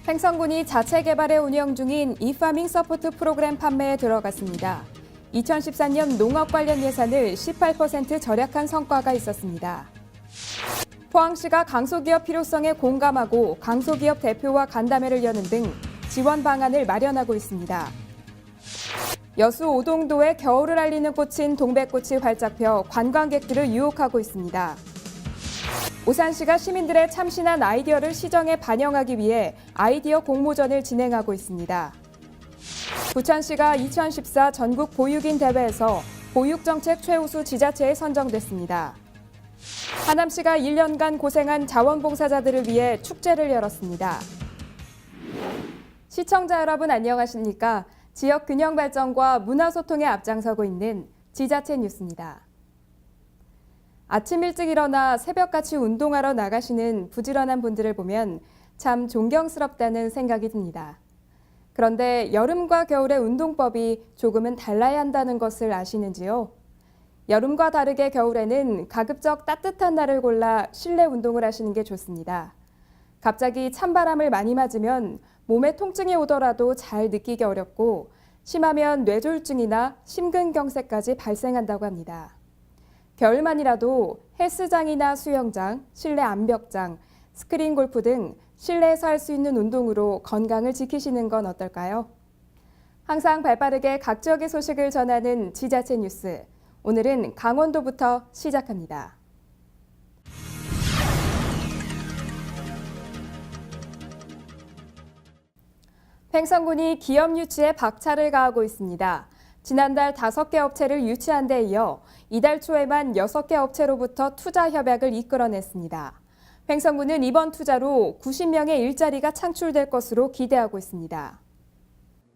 횡성군이 자체 개발에 운영 중인 이파밍 서포트 프로그램 판매에 들어갔습니다. 2014년 농업 관련 예산을 18% 절약한 성과가 있었습니다. 포항시가 강소기업 필요성에 공감하고 강소기업 대표와 간담회를 여는 등 지원 방안을 마련하고 있습니다. 여수 오동도에 겨울을 알리는 꽃인 동백꽃이 활짝 펴 관광객들을 유혹하고 있습니다. 오산시가 시민들의 참신한 아이디어를 시정에 반영하기 위해 아이디어 공모전을 진행하고 있습니다. 부천시가 2014 전국 보육인 대회에서 보육정책 최우수 지자체에 선정됐습니다. 하남시가 1년간 고생한 자원봉사자들을 위해 축제를 열었습니다. 시청자 여러분 안녕하십니까? 지역 균형 발전과 문화 소통에 앞장서고 있는 지자체 뉴스입니다. 아침 일찍 일어나 새벽같이 운동하러 나가시는 부지런한 분들을 보면 참 존경스럽다는 생각이 듭니다. 그런데 여름과 겨울의 운동법이 조금은 달라야 한다는 것을 아시는지요? 여름과 다르게 겨울에는 가급적 따뜻한 날을 골라 실내 운동을 하시는 게 좋습니다. 갑자기 찬바람을 많이 맞으면 몸에 통증이 오더라도 잘 느끼기 어렵고 심하면 뇌졸중이나 심근경색까지 발생한다고 합니다. 겨울만이라도 헬스장이나 수영장, 실내 암벽장, 스크린 골프 등 실내에서 할 수 있는 운동으로 건강을 지키시는 건 어떨까요? 항상 발빠르게 각 지역의 소식을 전하는 지자체 뉴스. 오늘은 강원도부터 시작합니다. 횡성군이 기업 유치에 박차를 가하고 있습니다. 지난달 5개 업체를 유치한 데 이어 이달 초에만 6개 업체로부터 투자 협약을 이끌어냈습니다. 횡성군은 이번 투자로 90명의 일자리가 창출될 것으로 기대하고 있습니다.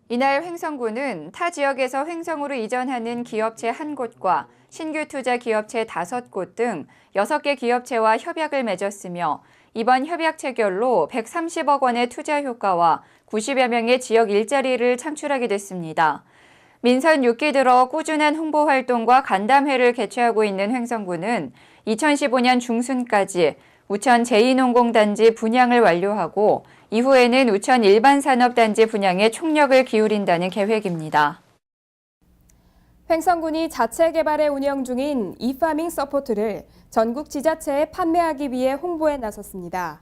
이날 횡성군은 타 지역에서 횡성으로 이전하는 기업체 1곳과 신규 투자 기업체 5곳 등 6개 기업체와 협약을 맺었으며 이번 협약 체결로 130억 원의 투자 효과와 90여 명의 지역 일자리를 창출하게 됐습니다. 민선 6기 들어 꾸준한 홍보 활동과 간담회를 개최하고 있는 횡성군은 2015년 중순까지 우천 제2농공단지 분양을 완료하고 이후에는 우천 일반산업단지 분양에 총력을 기울인다는 계획입니다. 횡성군이 자체 개발에 운영 중인 이파밍 서포트를 전국 지자체에 판매하기 위해 홍보에 나섰습니다.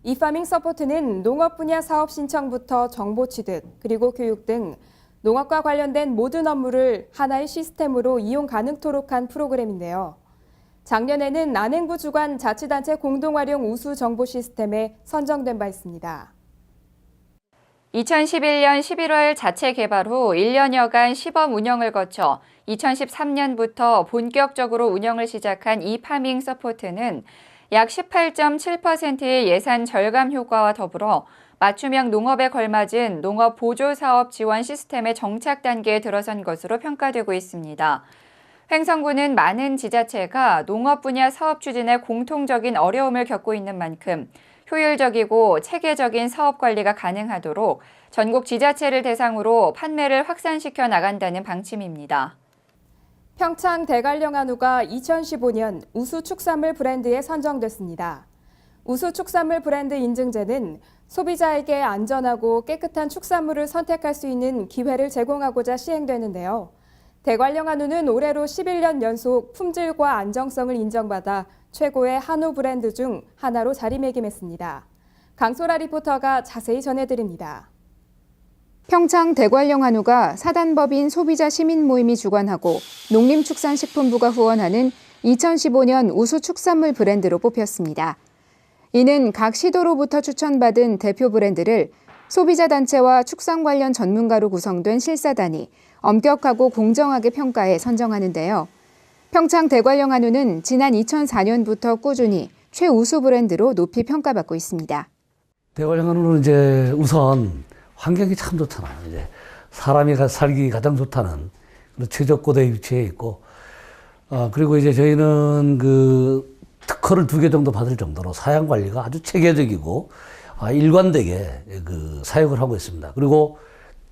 이파밍 서포트는 농업 분야 사업 신청부터 정보 취득, 그리고 교육 등 농업과 관련된 모든 업무를 하나의 시스템으로 이용 가능토록 한 프로그램인데요. 작년에는 안행부 주관 자치단체 공동활용 우수 정보 시스템에 선정된 바 있습니다. 2011년 11월 자체 개발 후 1년여간 시범 운영을 거쳐 2013년부터 본격적으로 운영을 시작한 이파밍 서포트는 약 18.7%의 예산 절감 효과와 더불어 맞춤형 농업에 걸맞은 농업 보조 사업 지원 시스템의 정착 단계에 들어선 것으로 평가되고 있습니다. 횡성군은 많은 지자체가 농업 분야 사업 추진에 공통적인 어려움을 겪고 있는 만큼 효율적이고 체계적인 사업 관리가 가능하도록 전국 지자체를 대상으로 판매를 확산시켜 나간다는 방침입니다. 평창 대관령 한우가 2015년 우수 축산물 브랜드에 선정됐습니다. 우수 축산물 브랜드 인증제는 소비자에게 안전하고 깨끗한 축산물을 선택할 수 있는 기회를 제공하고자 시행되는데요. 대관령 한우는 올해로 11년 연속 품질과 안정성을 인정받아 최고의 한우 브랜드 중 하나로 자리매김했습니다. 강소라 리포터가 자세히 전해드립니다. 평창 대관령 한우가 사단법인 소비자 시민 모임이 주관하고 농림축산식품부가 후원하는 2015년 우수 축산물 브랜드로 뽑혔습니다. 이는 각 시도로부터 추천받은 대표 브랜드를 소비자 단체와 축산 관련 전문가로 구성된 실사단이 엄격하고 공정하게 평가해 선정하는데요. 평창 대관령 한우는 지난 2004년부터 꾸준히 최우수 브랜드로 높이 평가받고 있습니다. 대관령 한우는 이제 우선 환경이 참 좋잖아요. 이제 사람이 살기 가장 좋다는 그런 최적고도에 위치해 있고, 그리고 이제 저희는 그 특허를 2개 정도 받을 정도로 사양 관리가 아주 체계적이고 일관되게 그 사육을 하고 있습니다. 그리고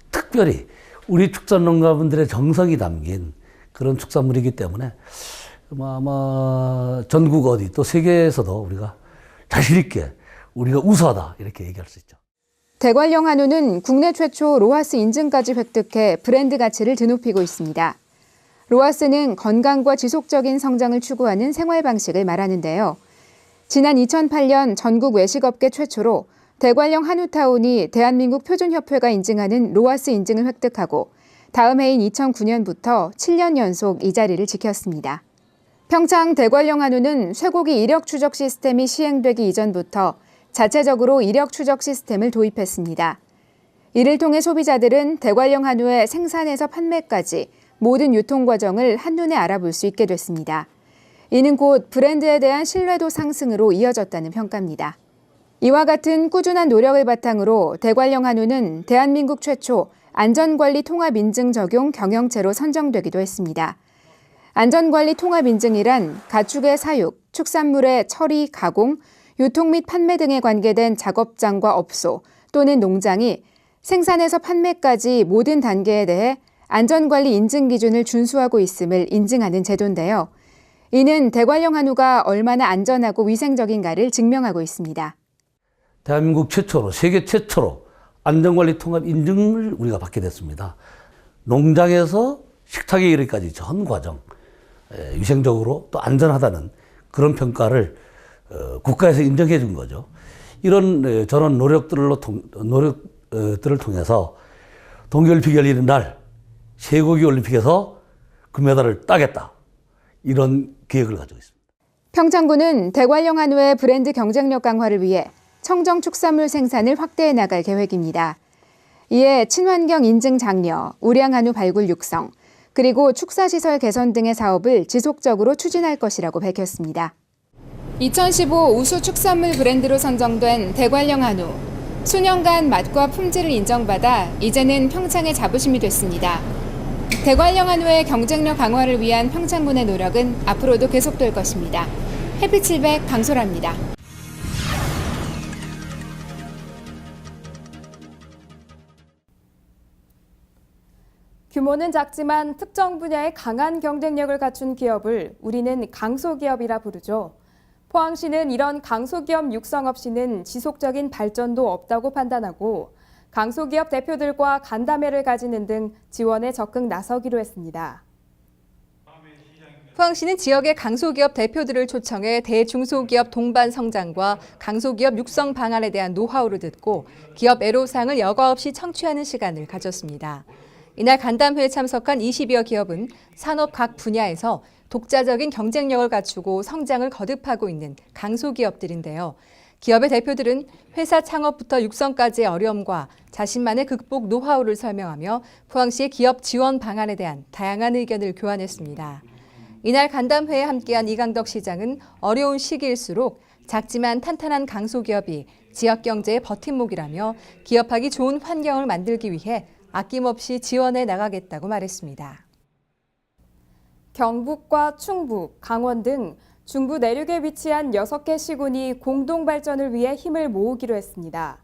특별히 우리 축산농가분들의 정성이 담긴 그런 축산물이기 때문에 아마 전국 어디 또 세계에서도 우리가 자신 있게 우리가 우수하다 이렇게 얘기할 수 있죠. 대관령 한우는 국내 최초 로하스 인증까지 획득해 브랜드 가치를 드높이고 있습니다. 로하스는 건강과 지속적인 성장을 추구하는 생활 방식을 말하는데요. 지난 2008년 전국 외식업계 최초로 대관령 한우타운이 대한민국 표준협회가 인증하는 로하스 인증을 획득하고 다음 해인 2009년부터 7년 연속 이 자리를 지켰습니다. 평창 대관령 한우는 쇠고기 이력 추적 시스템이 시행되기 이전부터 자체적으로 이력 추적 시스템을 도입했습니다. 이를 통해 소비자들은 대관령 한우의 생산에서 판매까지 모든 유통 과정을 한눈에 알아볼 수 있게 됐습니다. 이는 곧 브랜드에 대한 신뢰도 상승으로 이어졌다는 평가입니다. 이와 같은 꾸준한 노력을 바탕으로 대관령 한우는 대한민국 최초 안전관리 통합인증 적용 경영체로 선정되기도 했습니다. 안전관리 통합인증이란 가축의 사육, 축산물의 처리, 가공, 유통 및 판매 등에 관계된 작업장과 업소 또는 농장이 생산에서 판매까지 모든 단계에 대해 안전관리 인증 기준을 준수하고 있음을 인증하는 제도인데요. 이는 대관령 한우가 얼마나 안전하고 위생적인가를 증명하고 있습니다. 대한민국 최초로, 세계 최초로 안전관리 통합 인증을 우리가 받게 됐습니다. 농장에서 식탁에 이르기까지 전 과정, 위생적으로 또 안전하다는 그런 평가를 국가에서 인정해 준 거죠. 이런 저런 노력들을 통해서 동계올림픽이 열리는 날 쇠고기 올림픽에서 금메달을 따겠다. 이런 계획을 가지고 있습니다. 평창군은 대관령 한우의 브랜드 경쟁력 강화를 위해 청정 축산물 생산을 확대해 나갈 계획입니다. 이에 친환경 인증 장려, 우량 한우 발굴 육성, 그리고 축사시설 개선 등의 사업을 지속적으로 추진할 것이라고 밝혔습니다. 2015 우수 축산물 브랜드로 선정된 대관령 한우. 수년간 맛과 품질을 인정받아 이제는 평창의 자부심이 됐습니다. 대관령 한우의 경쟁력 강화를 위한 평창군의 노력은 앞으로도 계속될 것입니다. 햇빛700 강소라입니다. 규모는 작지만 특정 분야에 강한 경쟁력을 갖춘 기업을 우리는 강소기업이라 부르죠. 포항시는 이런 강소기업 육성 없이는 지속적인 발전도 없다고 판단하고 강소기업 대표들과 간담회를 가지는 등 지원에 적극 나서기로 했습니다. 포항시는 지역의 강소기업 대표들을 초청해 대중소기업 동반 성장과 강소기업 육성 방안에 대한 노하우를 듣고 기업 애로사항을 여과 없이 청취하는 시간을 가졌습니다. 이날 간담회에 참석한 20여 기업은 산업 각 분야에서 독자적인 경쟁력을 갖추고 성장을 거듭하고 있는 강소기업들인데요. 기업의 대표들은 회사 창업부터 육성까지의 어려움과 자신만의 극복 노하우를 설명하며 포항시의 기업 지원 방안에 대한 다양한 의견을 교환했습니다. 이날 간담회에 함께한 이강덕 시장은 어려운 시기일수록 작지만 탄탄한 강소기업이 지역 경제의 버팀목이라며 기업하기 좋은 환경을 만들기 위해 아낌없이 지원해 나가겠다고 말했습니다. 경북과 충북, 강원 등 중부 내륙에 위치한 6개 시군이 공동 발전을 위해 힘을 모으기로 했습니다.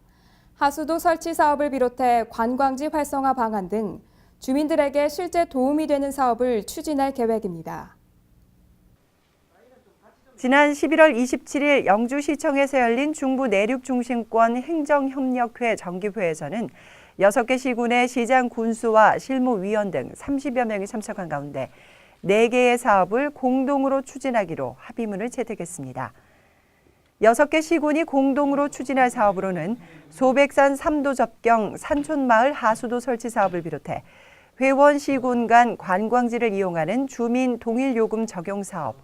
하수도 설치 사업을 비롯해 관광지 활성화 방안 등 주민들에게 실제 도움이 되는 사업을 추진할 계획입니다. 지난 11월 27일 영주시청에서 열린 중부 내륙 중심권 행정협력회 정기회에서는 6개 시군의 시장 군수와 실무위원 등 30여 명이 참석한 가운데 4개의 사업을 공동으로 추진하기로 합의문을 채택했습니다. 6개 시군이 공동으로 추진할 사업으로는 소백산 3도 접경 산촌마을 하수도 설치 사업을 비롯해 회원 시군 간 관광지를 이용하는 주민 동일요금 적용 사업,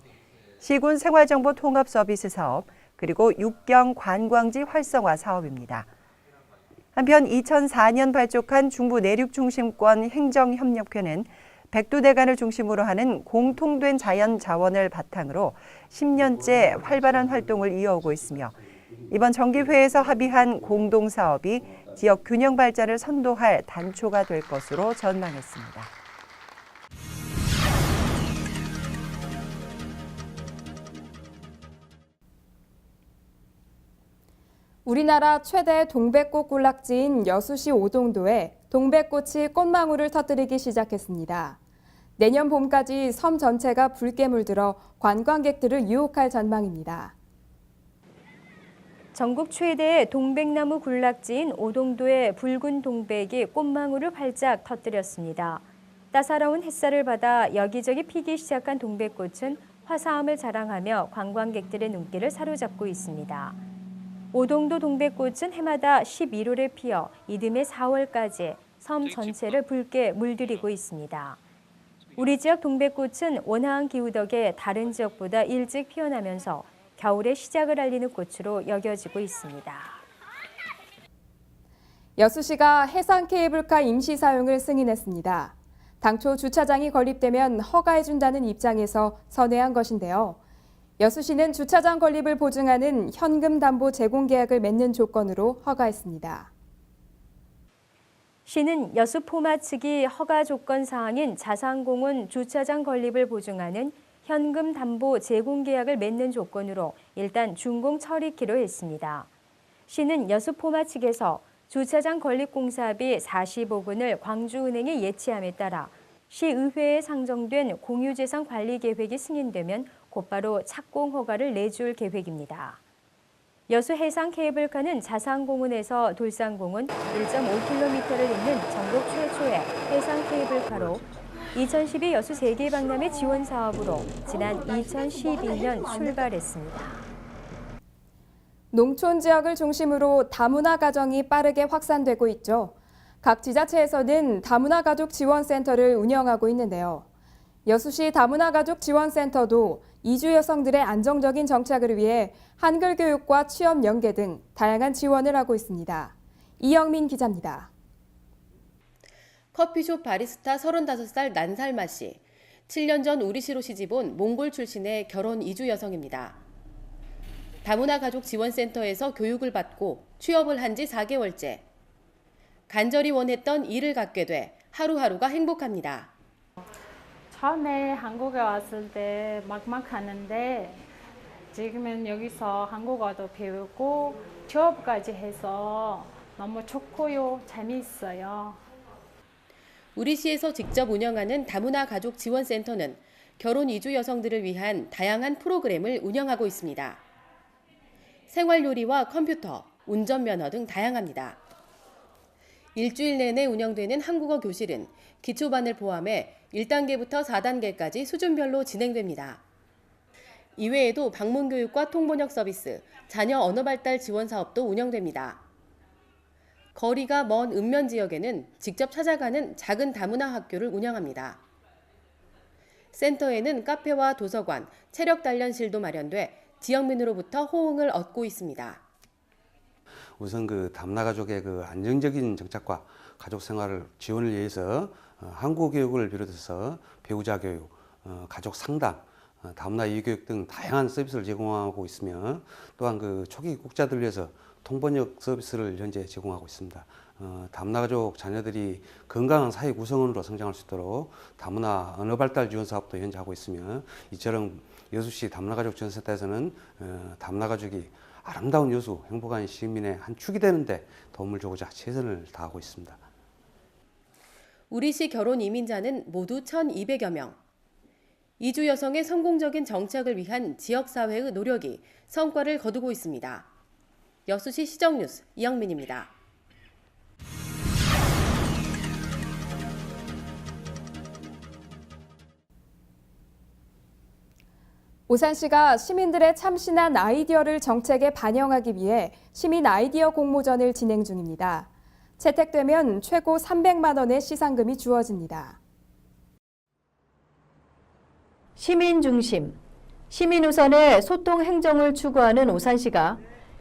시군 생활정보 통합 서비스 사업, 그리고 육경 관광지 활성화 사업입니다. 한편 2004년 발족한 중부 내륙 중심권 행정협력회는 백두대간을 중심으로 하는 공통된 자연 자원을 바탕으로 10년째 활발한 활동을 이어오고 있으며 이번 정기회에서 합의한 공동사업이 지역 균형 발전을 선도할 단초가 될 것으로 전망했습니다. 우리나라 최대 동백꽃 군락지인 여수시 오동도에 동백꽃이 꽃망울을 터뜨리기 시작했습니다. 내년 봄까지 섬 전체가 붉게 물들어 관광객들을 유혹할 전망입니다. 전국 최대의 동백나무 군락지인 오동도의 붉은 동백이 꽃망울을 활짝 터뜨렸습니다. 따사로운 햇살을 받아 여기저기 피기 시작한 동백꽃은 화사함을 자랑하며 관광객들의 눈길을 사로잡고 있습니다. 오동도 동백꽃은 해마다 11월에 피어 이듬해 4월까지 섬 전체를 붉게 물들이고 있습니다. 우리 지역 동백꽃은 온화한 기후 덕에 다른 지역보다 일찍 피어나면서 겨울의 시작을 알리는 꽃으로 여겨지고 있습니다. 여수시가 해상 케이블카 임시 사용을 승인했습니다. 당초 주차장이 건립되면 허가해준다는 입장에서 선회한 것인데요. 여수시는 주차장 건립을 보증하는 현금 담보 제공 계약을 맺는 조건으로 허가했습니다. 시는 여수 포마 측이 허가 조건 사항인 자산공원 주차장 건립을 보증하는 현금 담보 제공 계약을 맺는 조건으로 일단 준공 처리키로 했습니다. 시는 여수 포마 측에서 주차장 건립 공사비 40억 원을 광주은행에 예치함에 따라 시의회에 상정된 공유재산 관리 계획이 승인되면 곧바로 착공 허가를 내줄 계획입니다. 여수 해상 케이블카는 자산공원에서 돌산공원 1.5km를 잇는 전국 최초의 해상 케이블카로 2012 여수 세계박람회 지원 사업으로 지난 2012년 출발했습니다. 농촌 지역을 중심으로 다문화 가정이 빠르게 확산되고 있죠. 각 지자체에서는 다문화 가족 지원센터를 운영하고 있는데요. 여수시 다문화 가족 지원센터도 이주 여성들의 안정적인 정착을 위해 한글 교육과 취업 연계 등 다양한 지원을 하고 있습니다. 이영민 기자입니다. 커피숍 바리스타 35살 난살마 씨. 7년 전 우리시로 시집온 몽골 출신의 결혼 이주 여성입니다. 다문화 가족 지원센터에서 교육을 받고 취업을 한 지 4개월째. 간절히 원했던 일을 갖게 돼 하루하루가 행복합니다. 처음에 한국에 왔을 때 막막하는데 지금은 여기서 한국어도 배우고 취업까지 해서 너무 좋고요. 재미있어요. 우리시에서 직접 운영하는 다문화 가족 지원센터는 결혼 이주 여성들을 위한 다양한 프로그램을 운영하고 있습니다. 생활 요리와 컴퓨터, 운전면허 등 다양합니다. 일주일 내내 운영되는 한국어 교실은 기초반을 포함해 1단계부터 4단계까지 수준별로 진행됩니다. 이외에도 방문교육과 통번역 서비스, 자녀 언어발달 지원 사업도 운영됩니다. 거리가 먼 읍면 지역에는 직접 찾아가는 작은 다문화 학교를 운영합니다. 센터에는 카페와 도서관, 체력 단련실도 마련돼 지역민으로부터 호응을 얻고 있습니다. 우선 다문화 가족의 안정적인 정착과 가족 생활을 지원을 위해서 한국어 교육을 비롯해서 배우자 교육, 가족 상담, 다문화 이교육 등 다양한 서비스를 제공하고 있으며 또한 초기 입국자들을 위해서 통번역 서비스를 현재 제공하고 있습니다. 다문화 가족 자녀들이 건강한 사회 구성원으로 성장할 수 있도록 다문화 언어 발달 지원 사업도 현재 하고 있으며 이처럼 여수시 다문화 가족 지원센터에서는 다문화 가족이 아름다운 여수, 행복한 시민의 한 축이 되는데 도움을 주고자 최선을 다하고 있습니다. 우리시 결혼 이민자는 모두 1,200여 명. 이주 여성의 성공적인 정착을 위한 지역사회의 노력이 성과를 거두고 있습니다. 여수시 시정뉴스 이영민입니다. 오산시가 시민들의 참신한 아이디어를 정책에 반영하기 위해 시민 아이디어 공모전을 진행 중입니다. 채택되면 최고 300만 원의 시상금이 주어집니다. 시민 중심, 시민 우선의 소통 행정을 추구하는 오산시가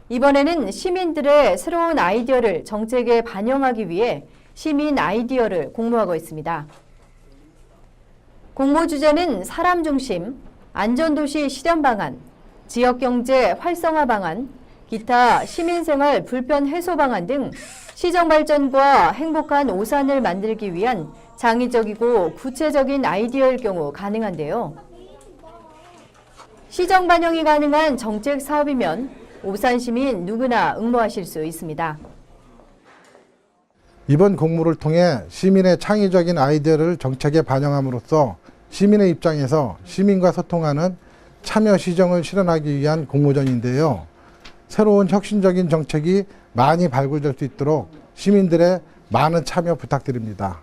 이번에는 시민들의 새로운 아이디어를 정책에 반영하기 위해 시민 아이디어를 공모하고 있습니다. 공모 주제는 사람 중심, 안전도시 실현 방안, 지역경제 활성화 방안, 기타 시민생활 불편 해소 방안 등 시정 발전과 행복한 오산을 만들기 위한 창의적이고 구체적인 아이디어일 경우 가능한데요. 시정 반영이 가능한 정책 사업이면 오산 시민 누구나 응모하실 수 있습니다. 이번 공모를 통해 시민의 창의적인 아이디어를 정책에 반영함으로써 시민의 입장에서 시민과 소통하는 참여 시정을 실현하기 위한 공모전인데요. 새로운 혁신적인 정책이 많이 발굴될 수 있도록 시민들의 많은 참여 부탁드립니다.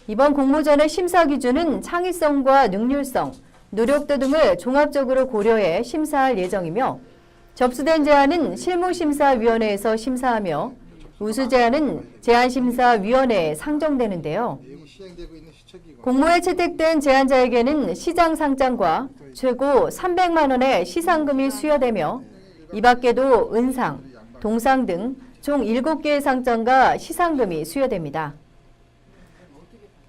이번 공모전의 심사 기준은 창의성과 능률성, 노력도 등을 종합적으로 고려해 심사할 예정이며 접수된 제안은 실무심사위원회에서 심사하며 우수 제안은 제안심사위원회에 상정되는데요. 공모에 채택된 제안자에게는 시장 상장과 최고 300만 원의 시상금이 수여되며 이 밖에도 은상, 동상 등 총 7개의 상장과 시상금이 수여됩니다.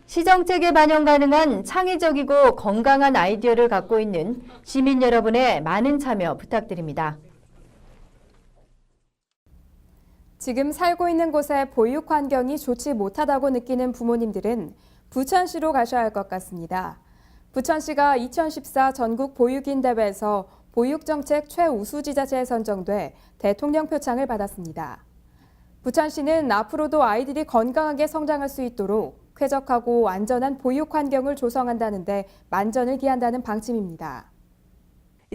시정책에 반영 가능한 창의적이고 건강한 아이디어를 갖고 있는 시민 여러분의 많은 참여 부탁드립니다. 지금 살고 있는 곳의 보육 환경이 좋지 못하다고 느끼는 부모님들은 부천시로 가셔야 할 것 같습니다. 부천시가 2014 전국 보육인 대회에서 보육정책 최우수 지자체에 선정돼 대통령 표창을 받았습니다. 부천시는 앞으로도 아이들이 건강하게 성장할 수 있도록 쾌적하고 안전한 보육 환경을 조성한다는데 만전을 기한다는 방침입니다.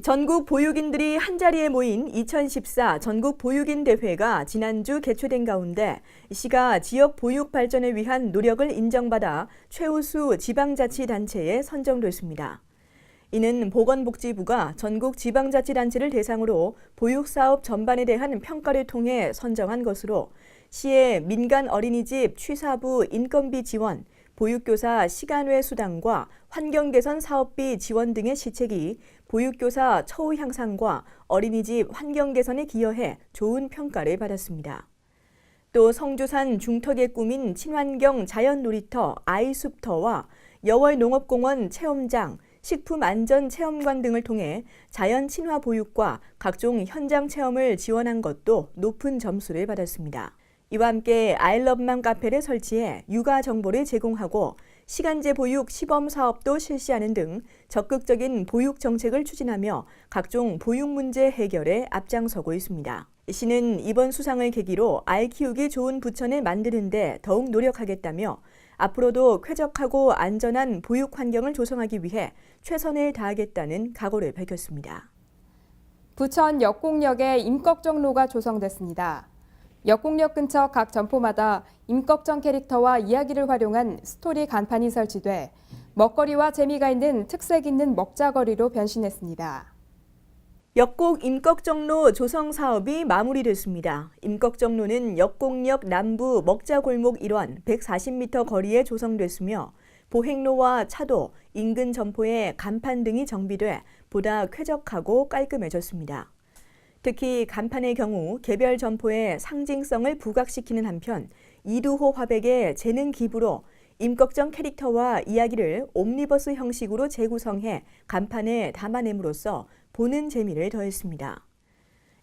전국 보육인들이 한자리에 모인 2014 전국 보육인 대회가 지난주 개최된 가운데 시가 지역 보육 발전을 위한 노력을 인정받아 최우수 지방자치단체에 선정됐습니다. 이는 보건복지부가 전국 지방자치단체를 대상으로 보육사업 전반에 대한 평가를 통해 선정한 것으로 시의 민간 어린이집 취사부 인건비 지원, 보육교사 시간외 수당과 환경개선 사업비 지원 등의 시책이 보육교사 처우 향상과 어린이집 환경 개선에 기여해 좋은 평가를 받았습니다. 또 성주산 중턱에 꾸민 친환경 자연놀이터 아이숲터와 여월농업공원 체험장, 식품안전체험관 등을 통해 자연 친화 보육과 각종 현장 체험을 지원한 것도 높은 점수를 받았습니다. 이와 함께 아이러브맘 카페를 설치해 육아 정보를 제공하고 시간제 보육 시범 사업도 실시하는 등 적극적인 보육 정책을 추진하며 각종 보육 문제 해결에 앞장서고 있습니다. 시는 이번 수상을 계기로 아이 키우기 좋은 부천을 만드는 데 더욱 노력하겠다며 앞으로도 쾌적하고 안전한 보육 환경을 조성하기 위해 최선을 다하겠다는 각오를 밝혔습니다. 부천 역곡역에 임꺽정로가 조성됐습니다. 역곡역 근처 각 점포마다 임꺽정 캐릭터와 이야기를 활용한 스토리 간판이 설치돼 먹거리와 재미가 있는 특색 있는 먹자거리로 변신했습니다. 역곡 임꺽정로 조성 사업이 마무리됐습니다. 임꺽정로는 역곡역 남부 먹자골목 일원 140m 거리에 조성됐으며 보행로와 차도, 인근 점포에 간판 등이 정비돼 보다 쾌적하고 깔끔해졌습니다. 특히 간판의 경우 개별 점포의 상징성을 부각시키는 한편 이두호 화백의 재능 기부로 임꺽정 캐릭터와 이야기를 옴니버스 형식으로 재구성해 간판에 담아냄으로써 보는 재미를 더했습니다.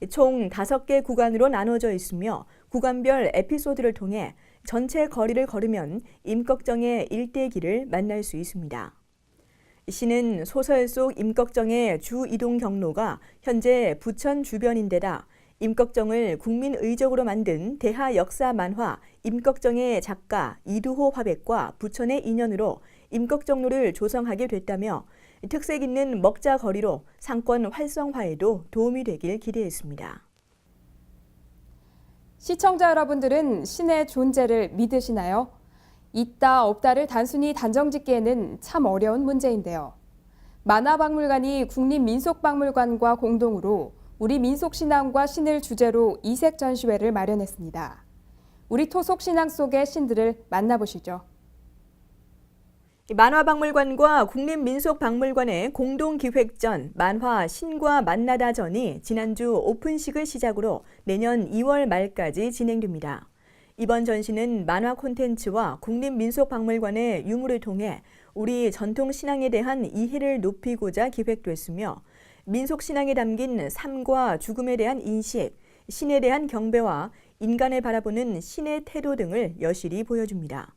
총 5개 구간으로 나눠져 있으며 구간별 에피소드를 통해 전체 거리를 걸으면 임꺽정의 일대기를 만날 수 있습니다. 시는 소설 속 임꺽정의 주 이동 경로가 현재 부천 주변인데다 임꺽정을 국민의적으로 만든 대하 역사 만화 임꺽정의 작가 이두호 화백과 부천의 인연으로 임꺽정로를 조성하게 됐다며 특색 있는 먹자거리로 상권 활성화에도 도움이 되길 기대했습니다. 시청자 여러분들은 신의 존재를 믿으시나요? 있다 없다를 단순히 단정짓기에는 참 어려운 문제인데요. 만화박물관이 국립민속박물관과 공동으로 우리 민속신앙과 신을 주제로 이색 전시회를 마련했습니다. 우리 토속신앙 속의 신들을 만나보시죠. 만화박물관과 국립민속박물관의 공동기획전 만화 신과 만나다전이 지난주 오픈식을 시작으로 내년 2월 말까지 진행됩니다. 이번 전시는 만화 콘텐츠와 국립민속박물관의 유무를 통해 우리 전통신앙에 대한 이해를 높이고자 기획됐으며 민속신앙에 담긴 삶과 죽음에 대한 인식, 신에 대한 경배와 인간을 바라보는 신의 태도 등을 여실히 보여줍니다.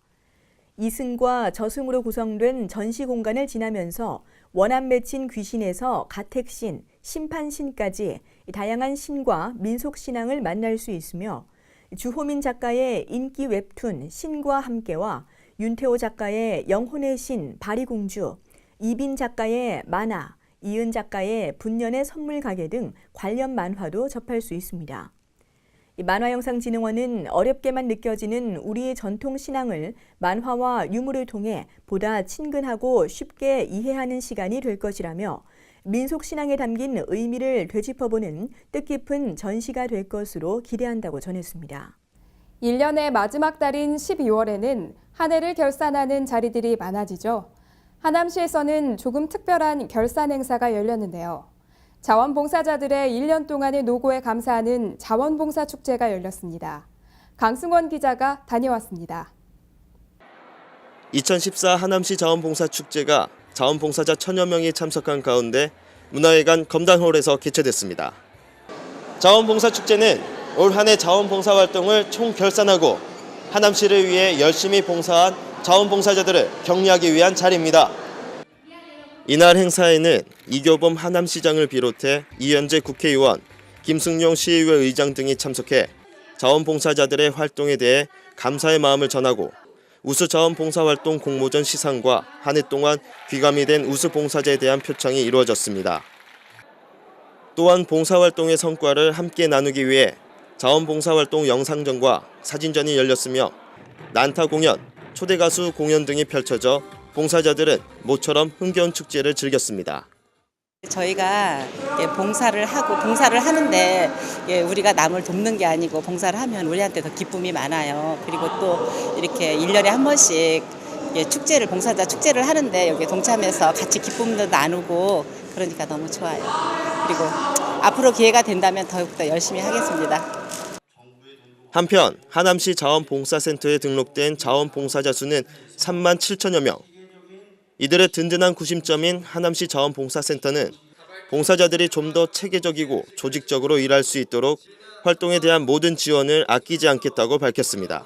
이승과 저승으로 구성된 전시 공간을 지나면서 원한 맺힌 귀신에서 가택신, 심판신까지 다양한 신과 민속신앙을 만날 수 있으며 주호민 작가의 인기 웹툰 신과 함께와 윤태호 작가의 영혼의 신 바리공주, 이빈 작가의 만화, 이은 작가의 분년의 선물 가게 등 관련 만화도 접할 수 있습니다. 만화영상진흥원은 어렵게만 느껴지는 우리의 전통 신앙을 만화와 유물을 통해 보다 친근하고 쉽게 이해하는 시간이 될 것이라며 민속신앙에 담긴 의미를 되짚어보는 뜻깊은 전시가 될 것으로 기대한다고 전했습니다. 1년의 마지막 달인 12월에는 한 해를 결산하는 자리들이 많아지죠. 하남시에서는 조금 특별한 결산 행사가 열렸는데요. 자원봉사자들의 1년 동안의 노고에 감사하는 자원봉사축제가 열렸습니다. 강승원 기자가 다녀왔습니다. 2014 하남시 자원봉사축제가 자원봉사자 1000여 명이 참석한 가운데 문화회관 검단홀에서 개최됐습니다. 자원봉사축제는 올 한 해 자원봉사 활동을 총결산하고 하남시를 위해 열심히 봉사한 자원봉사자들을 격려하기 위한 자리입니다. 이날 행사에는 이교범 하남시장을 비롯해 이현재 국회의원, 김승용 시의회 의장 등이 참석해 자원봉사자들의 활동에 대해 감사의 마음을 전하고 우수 자원봉사활동 공모전 시상과 한 해 동안 귀감이 된 우수 봉사자에 대한 표창이 이루어졌습니다. 또한 봉사활동의 성과를 함께 나누기 위해 자원봉사활동 영상전과 사진전이 열렸으며 난타 공연, 초대 가수 공연 등이 펼쳐져 봉사자들은 모처럼 흥겨운 축제를 즐겼습니다. 저희가 봉사를 하는데 우리가 남을 돕는 게 아니고 봉사를 하면 우리한테 더 기쁨이 많아요. 그리고 또 이렇게 1년에 한 번씩 축제를 봉사자 축제를 하는데 여기 동참해서 같이 기쁨도 나누고 그러니까 너무 좋아요. 그리고 앞으로 기회가 된다면 더욱더 열심히 하겠습니다. 한편 하남시 자원봉사센터에 등록된 자원봉사자 수는 3만 7천여 명. 이들의 든든한 구심점인 하남시 자원봉사센터는 봉사자들이 좀 더 체계적이고 조직적으로 일할 수 있도록 활동에 대한 모든 지원을 아끼지 않겠다고 밝혔습니다.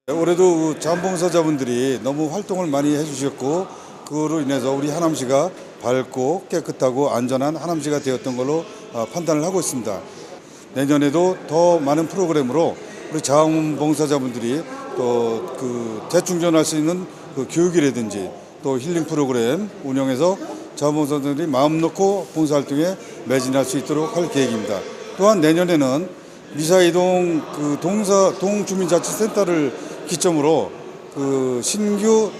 올해도 자원봉사자분들이 너무 활동을 많이 해주셨고 그로 인해서 우리 하남시가 밝고 깨끗하고 안전한 하남시가 되었던 걸로 판단을 하고 있습니다. 내년에도 더 많은 프로그램으로 우리 자원봉사자분들이 또 재충전할 수 있는 교육이라든지 또 힐링 프로그램 운영해서 자원봉사자들이 마음 놓고 봉사활동에 매진할 수 있도록 할 계획입니다. 또한 내년에는 미사이동 동주민자치센터를 기점으로 신규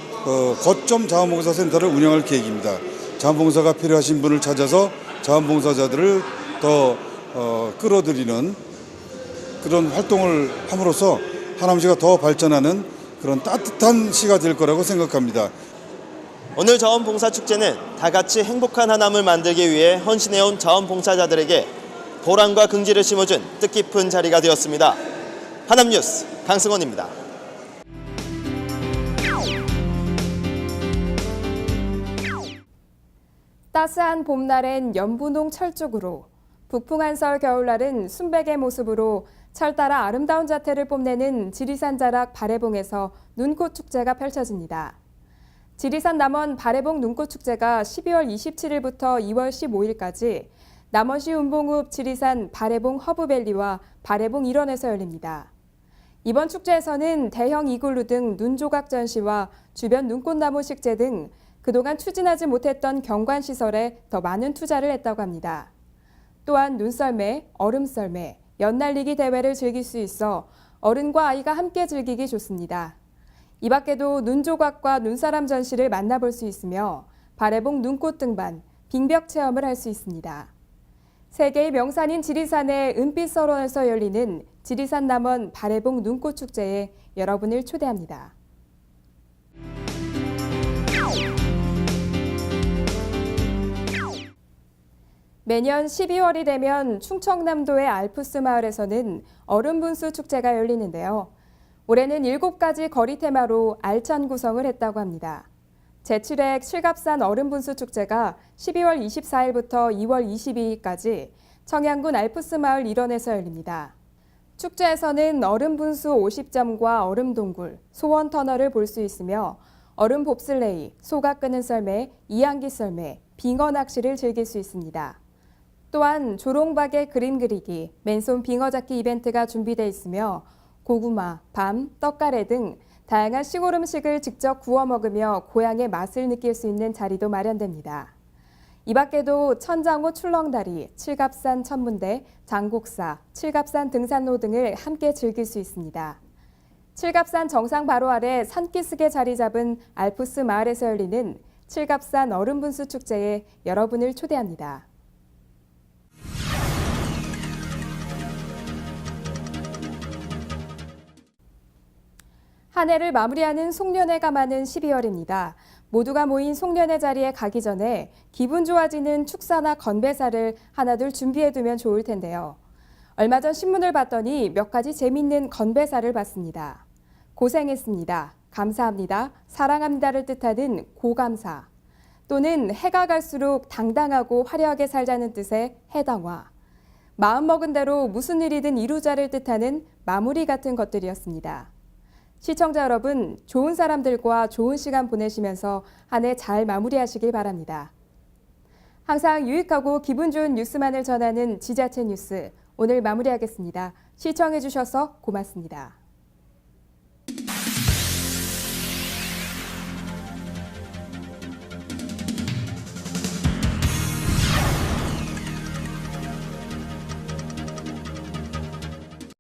거점 자원봉사센터를 운영할 계획입니다. 자원봉사가 필요하신 분을 찾아서 자원봉사자들을 더 끌어들이는 그런 활동을 함으로써 하남시가 더 발전하는 그런 따뜻한 시가 될 거라고 생각합니다. 오늘 자원봉사축제는 다 같이 행복한 하남을 만들기 위해 헌신해온 자원봉사자들에게 보람과 긍지를 심어준 뜻깊은 자리가 되었습니다. 하남뉴스 강승원입니다. 따스한 봄날엔 연분홍 철 쪽으로, 북풍한설 겨울날은 순백의 모습으로 철 따라 아름다운 자태를 뽐내는 지리산 자락 바래봉에서 눈꽃 축제가 펼쳐집니다. 지리산 남원 바래봉 눈꽃 축제가 12월 27일부터 2월 15일까지 남원시 운봉읍 지리산 바래봉 허브밸리와 바래봉 일원에서 열립니다. 이번 축제에서는 대형 이글루 등 눈조각 전시와 주변 눈꽃나무 식재 등 그동안 추진하지 못했던 경관시설에 더 많은 투자를 했다고 합니다. 또한 눈썰매, 얼음썰매, 연날리기 대회를 즐길 수 있어 어른과 아이가 함께 즐기기 좋습니다. 이 밖에도 눈조각과 눈사람 전시를 만나볼 수 있으며 바래봉 눈꽃 등반, 빙벽 체험을 할 수 있습니다. 세계의 명산인 지리산의 은빛 설원에서 열리는 지리산 남원 바래봉 눈꽃 축제에 여러분을 초대합니다. 매년 12월이 되면 충청남도의 알프스 마을에서는 얼음분수 축제가 열리는데요. 올해는 7가지 거리 테마로 알찬 구성을 했다고 합니다. 제7회 칠갑산 얼음분수 축제가 12월 24일부터 2월 22일까지 청양군 알프스 마을 일원에서 열립니다. 축제에서는 얼음분수 50점과 얼음동굴, 소원 터널을 볼 수 있으며 얼음 봅슬레이, 소가 끄는 썰매, 이항기 썰매, 빙어 낚시를 즐길 수 있습니다. 또한 조롱박의 그림 그리기, 맨손 빙어 잡기 이벤트가 준비되어 있으며 고구마, 밤, 떡가래 등 다양한 시골 음식을 직접 구워 먹으며 고향의 맛을 느낄 수 있는 자리도 마련됩니다. 이 밖에도 천장호 출렁다리, 칠갑산 천문대, 장곡사, 칠갑산 등산로 등을 함께 즐길 수 있습니다. 칠갑산 정상 바로 아래 산기슭에 자리 잡은 알프스 마을에서 열리는 칠갑산 얼음분수 축제에 여러분을 초대합니다. 한 해를 마무리하는 송년회가 많은 12월입니다. 모두가 모인 송년회 자리에 가기 전에 기분 좋아지는 축사나 건배사를 하나둘 준비해두면 좋을 텐데요. 얼마 전 신문을 봤더니 몇 가지 재밌는 건배사를 봤습니다. 고생했습니다. 감사합니다. 사랑합니다를 뜻하는 고감사. 또는 해가 갈수록 당당하고 화려하게 살자는 뜻의 해당화. 마음먹은 대로 무슨 일이든 이루자를 뜻하는 마무리 같은 것들이었습니다. 시청자 여러분, 좋은 사람들과 좋은 시간 보내시면서 한 해 잘 마무리하시길 바랍니다. 항상 유익하고 기분 좋은 뉴스만을 전하는 지자체 뉴스, 오늘 마무리하겠습니다. 시청해 주셔서 고맙습니다.